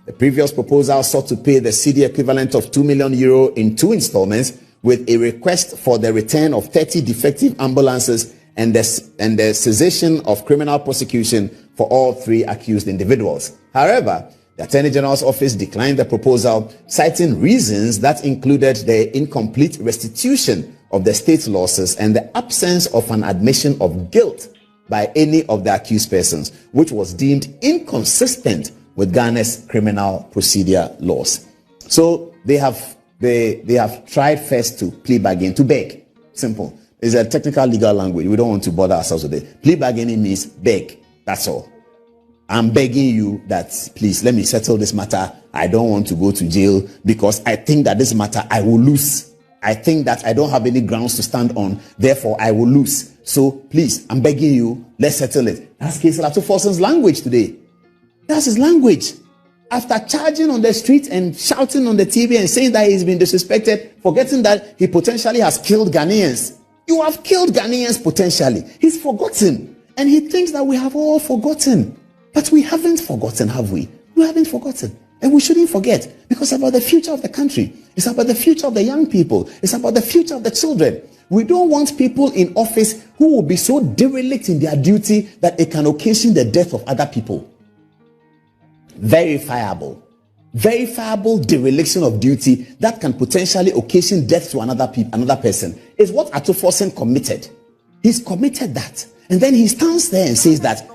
The previous proposal sought to pay the cedi equivalent of €2 million in 2 installments, with a request for the return of 30 defective ambulances and the cessation of criminal prosecution for all 3 accused individuals. However, the Attorney General's office declined the proposal, citing reasons that included the incomplete restitution of the state losses and the absence of an admission of guilt by any of the accused persons, which was deemed inconsistent with Ghana's criminal procedure laws. So they have tried first to plea bargain, to beg. Simple. It's a technical legal language. We don't want to bother ourselves with it. Plea bargaining means beg. That's all. I'm begging you that, please, let me settle this matter. I don't want to go to jail because I think that this matter I will lose. I think that I don't have any grounds to stand on. Therefore, I will lose. So, please, I'm begging you, let's settle it. That's Ato Forson's language today. That's his language. After charging on the street and shouting on the TV and saying that he's been disrespected, forgetting that he potentially has killed Ghanaians. You have killed Ghanaians potentially. He's forgotten. And he thinks that we have all forgotten. But we haven't forgotten, have we? We haven't forgotten. And we shouldn't forget, because it's about the future of the country. It's about the future of the young people. It's about the future of the children. We don't want people in office who will be so derelict in their duty that it can occasion the death of other people. Verifiable dereliction of duty that can potentially occasion death to another person is what Ato Forson committed. He's committed that. And then he stands there and says that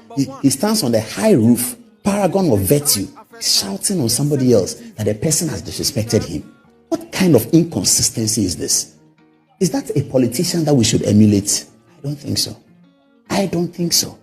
he stands on the high roof, paragon of virtue, shouting on somebody else that the person has disrespected him. What kind of inconsistency is this? Is that a politician that we should emulate? I don't think so. I don't think so.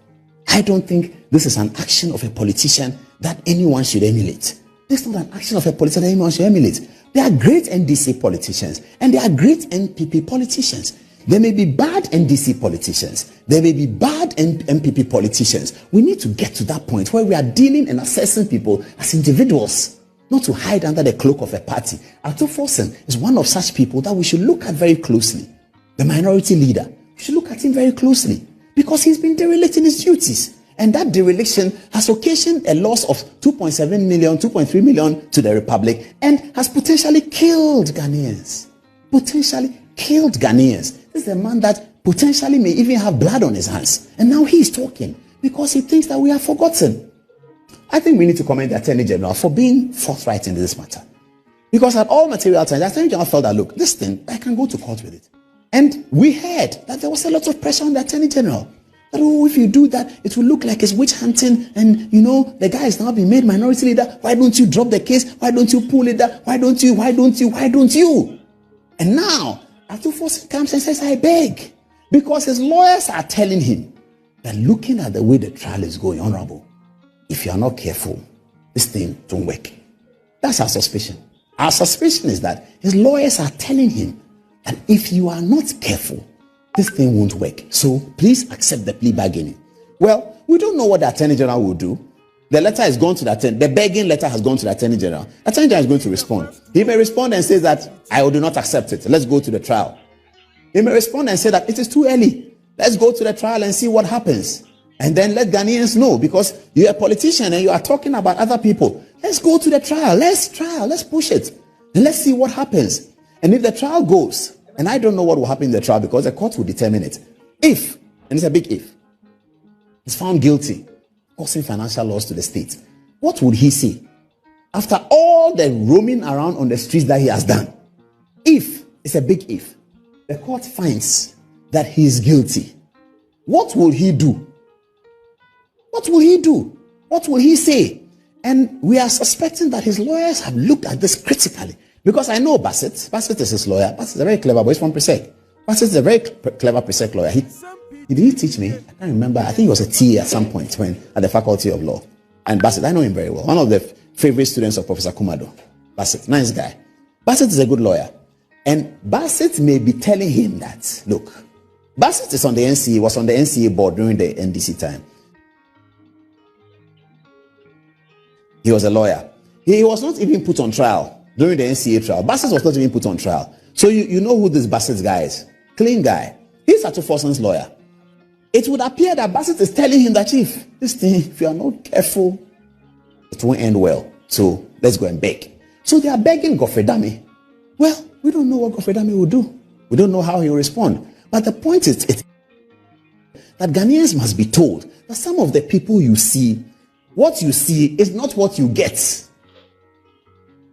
I don't think this is an action of a politician that anyone should emulate. This is not an action of a politician that anyone should emulate. There are great NDC politicians and there are great NPP politicians. There may be bad NDC politicians. There may be bad MPP politicians. We need to get to that point where we are dealing and assessing people as individuals, not to hide under the cloak of a party. Ato Forson is one of such people that we should look at very closely. The minority leader. We should look at him very closely because he's been derelict in his duties. And that dereliction has occasioned a loss of 2.7 million, 2.3 million to the Republic and has potentially killed Ghanaians. Potentially killed Ghanaians. This is a man that potentially may even have blood on his hands. And now he is talking because he thinks that we have forgotten. I think we need to commend the Attorney General for being forthright in this matter. Because at all material times, the Attorney General felt that, look, this thing, I can go to court with it. And we heard that there was a lot of pressure on the Attorney General. That, oh, if you do that, it will look like it's witch hunting. And, you know, the guy is now being made minority leader. Why don't you drop the case? Why don't you pull it down? Why don't you? And now, Ato Forson comes and says, I beg. Because his lawyers are telling him that looking at the way the trial is going, Honorable, if you are not careful, this thing don't work. That's our suspicion. Our suspicion is that his lawyers are telling him that if you are not careful, this thing won't work. So please accept the plea bargaining. Well, we don't know what the Attorney General will do. The letter has gone to the begging letter has gone to the Attorney General. The Attorney General is going to respond. He may respond and say that I do not accept it. Let's go to the trial. He may respond and say that it is too early. Let's go to the trial and see what happens. And then let Ghanaians know, because you're a politician and you are talking about other people. Let's go to the trial. Let's push it. And let's see what happens. And if the trial goes, and I don't know what will happen in the trial because the court will determine it. If, and it's a big if, he's found guilty, causing financial loss to the state, what would he say? After all the roaming around on the streets that he has done, if, it's a big if, the court finds that he is guilty, what will he do? What will he do? What will he say? And we are suspecting that his lawyers have looked at this critically. Because I know Bassett. Bassett is his lawyer. Bassett is a very clever boy. He's from Presec. Bassett is a very clever Presec lawyer. He did teach me. I can't remember. I think he was a TA at some point at the Faculty of Law. And Bassett, I know him very well. One of the favorite students of Professor Kumado. Bassett, nice guy. Bassett is a good lawyer. And Bassett may be telling him that, look, Bassett is on the NCA, was on the NCA board during the NDC time. He was a lawyer. He was not even put on trial during the NCA trial. Bassett was not even put on trial. So you know who this Bassett guy is. Clean guy. He's Ato Forson's lawyer. It would appear that Bassett is telling him that, Chief, this thing, if you are not careful, it won't end well. So let's go and beg. So they are begging Godfrey Dame. Well, we don't know what Godfrey Dame will do. We don't know how he will respond. But the point is that Ghanaians must be told that some of the people you see, what you see is not what you get.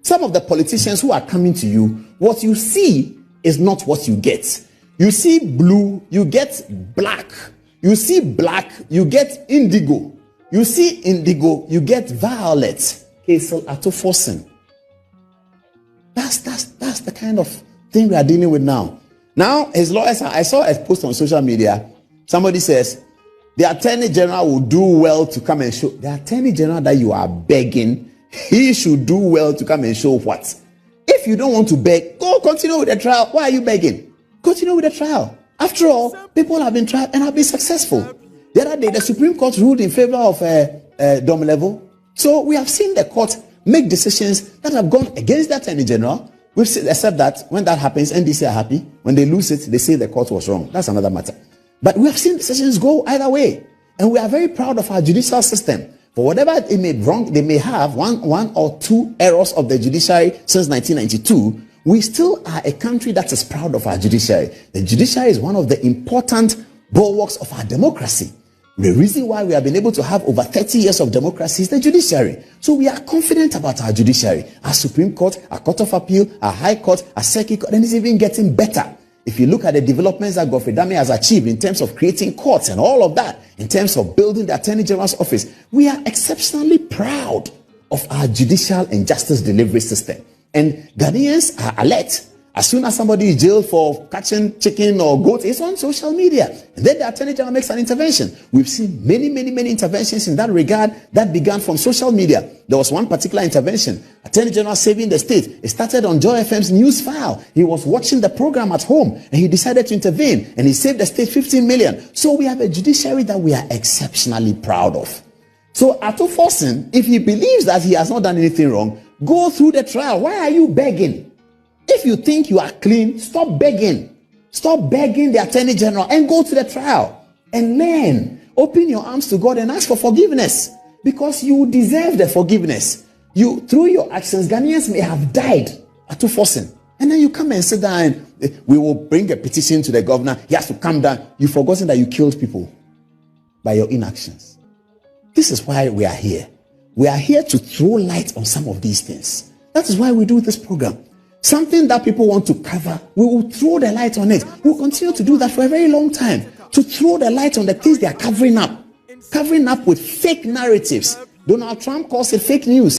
Some of the politicians who are coming to you, what you see is not what you get. You see blue, you get black. You see black, you get indigo. You see indigo, you get violet. Ato Forson. That's the kind of thing we are dealing with now. Now, his lawyers, I saw a post on social media. Somebody says, the Attorney General will do well to come and show. The Attorney General that you are begging, he should do well to come and show what? If you don't want to beg, go continue with the trial. Why are you begging? Continue with the trial. After all, people have been tried and have been successful. The other day, the Supreme Court ruled in favor of Dom Level. So we have seen the court make decisions that have gone against the Attorney General. We've seen, except that when that happens, NDC are happy. When they lose it, they say the court was wrong. That's another matter. But we have seen decisions go either way. And we are very proud of our judicial system. For whatever it may be wrong, they may have one or two errors of the judiciary since 1992. We still are a country that is proud of our judiciary. The judiciary is one of the important bulwarks of our democracy. The reason why we have been able to have over 30 years of democracy is the judiciary. So we are confident about our judiciary. Our Supreme Court, our Court of Appeal, our High Court, our Circuit Court, and it's even getting better. If you look at the developments that Godfrey Dame has achieved in terms of creating courts and all of that, in terms of building the Attorney General's office, we are exceptionally proud of our judicial and justice delivery system. And Ghanaians are alert. As soon as somebody is jailed for catching chicken or goat, it's on social media. And then the Attorney General makes an intervention. We've seen many interventions in that regard that began from social media. There was one particular intervention. Attorney General saving the state. It started on Joy FM's news file. He was watching the program at home and he decided to intervene and he saved the state 15 million. So we have a judiciary that we are exceptionally proud of. So Ato Forson, if he believes that he has not done anything wrong, go through the trial. Why are you begging? If you think you are clean, stop begging. Stop begging the Attorney General and go to the trial and learn. Open your arms to God and ask for forgiveness because you deserve the forgiveness. You, through your actions, Ghanaians may have died. Ato Forson. And then you come and sit down and we will bring a petition to the governor. He has to come down. You've forgotten that you killed people by your inactions. This is why we are here. We are here to throw light on some of these things. That is why we do this program. Something that people want to cover, we will throw the light on it. We'll continue to do that for a very long time. To throw the light on the things they are covering up with fake narratives. Donald Trump calls it fake news.